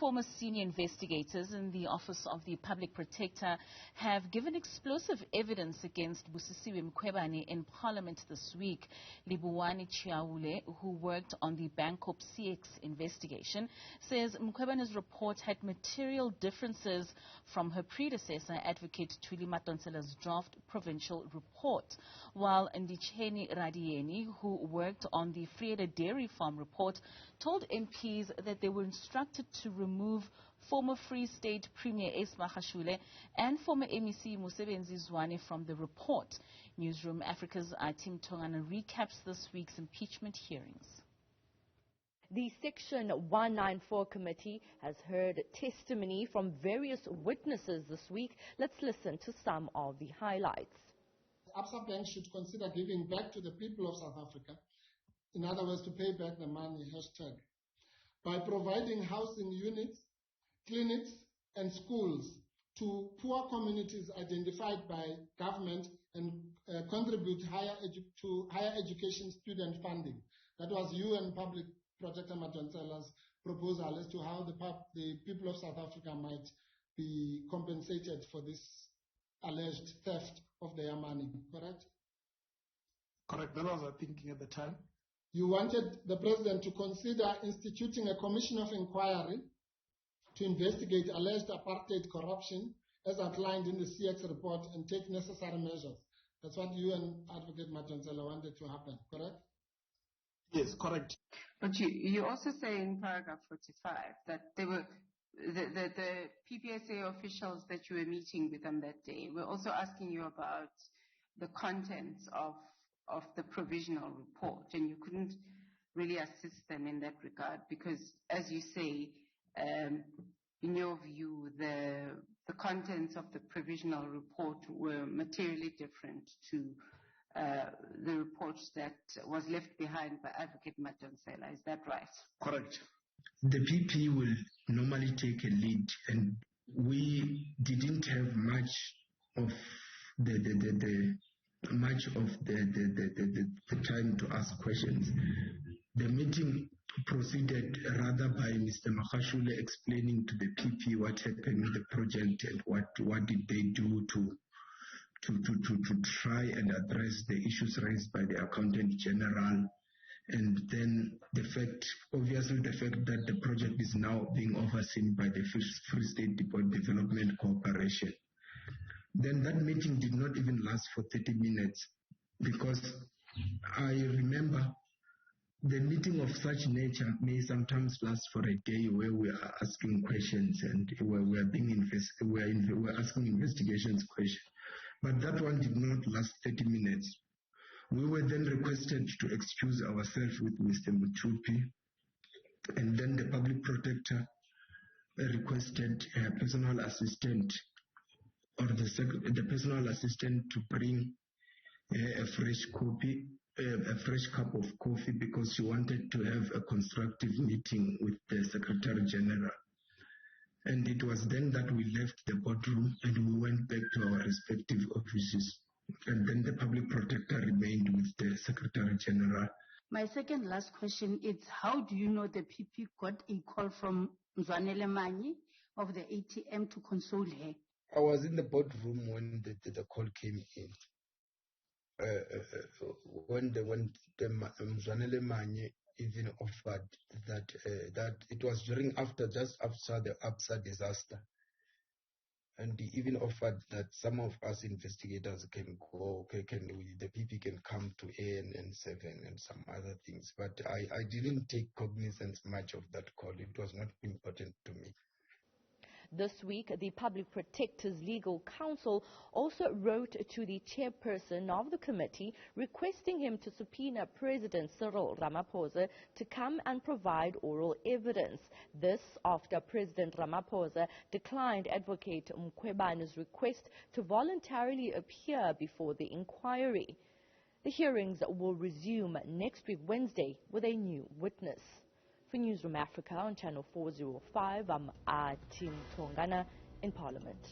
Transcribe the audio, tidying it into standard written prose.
former senior investigators in the Office of the Public Protector have given explosive evidence against Busisiwe Mkhwebane in Parliament this week. Livhuwani Tshiwalule, who worked on the BANKORP-CIEX investigation, says Mkhwebane's report had material differences from her predecessor, Advocate Thuli Madonsela's draft provincial report. While Ndicheni Radieni, who worked on the Frieda Dairy Farm report, told MPs that they were instructed to remove former Free State Premier Ace Magashule and former MEC Musebenzi Zwane from the report. Newzroom Africa's Athi Mtongana recaps this week's impeachment hearings. The Section 194 committee has heard testimony from various witnesses this week. Let's listen to some of the highlights. Absa Bank should consider giving back to the people of South Africa, in other words, to pay back the money, hashtag, by providing housing units, clinics and schools to poor communities identified by government and contribute to higher education student funding. That was you and Public Protector Madonsela's proposal as to how the people of South Africa might be compensated for this alleged theft of their money, correct? Correct. That was our thinking at the time. You wanted the president to consider instituting a commission of inquiry to investigate alleged apartheid corruption as outlined in the CIEX report and take necessary measures. That's what you and Advocate Madonsela wanted to happen, correct? Yes, correct. But you also say in paragraph 45 that they were the PPSA officials that you were meeting with on that day were also asking you about the contents of the provisional report, and you couldn't really assist them in that regard because, as you say, in your view, the contents of the provisional report were materially different to the report that was left behind by Advocate Madonsela. Is that right? Correct. The PP will normally take a lead, and we didn't have much of the time to ask questions. The meeting proceeded rather by Mr. Magashule explaining to the PP what happened with the project and what did they do to try and address the issues raised by the Accountant General. And then the fact that the project is now being overseen by the Free State Development Corporation. Then that meeting did not even last for 30 minutes because I remember the meeting of such nature may sometimes last for a day where we are asking questions and we're asking investigations questions. But that one did not last 30 minutes. We were then requested to excuse ourselves with Mr. Mutupi, and then the Public Protector requested a personal assistant or the personal assistant to bring a fresh cup of coffee because she wanted to have a constructive meeting with the Secretary General. And it was then that we left the boardroom and we went back to our respective offices. And then the Public Protector remained with the Secretary General. My second last question is, how do you know the PP got a call from Zwanele Manyi of the ATM to console her? I was in the boardroom when the call came in. When Zwanele Manyi even offered that it was just after the Absa disaster. And he even offered that some of us investigators can go, the PP can come to ANN7 and some other things. But I didn't take cognizance much of that call. It was not important to me. This week, the Public Protector's Legal Counsel also wrote to the chairperson of the committee requesting him to subpoena President Cyril Ramaphosa to come and provide oral evidence. This after President Ramaphosa declined Advocate Mkhwebane's request to voluntarily appear before the inquiry. The hearings will resume next week, Wednesday, with a new witness. For Newzroom Africa on Channel 405, I'm Athi Mtongana in Parliament.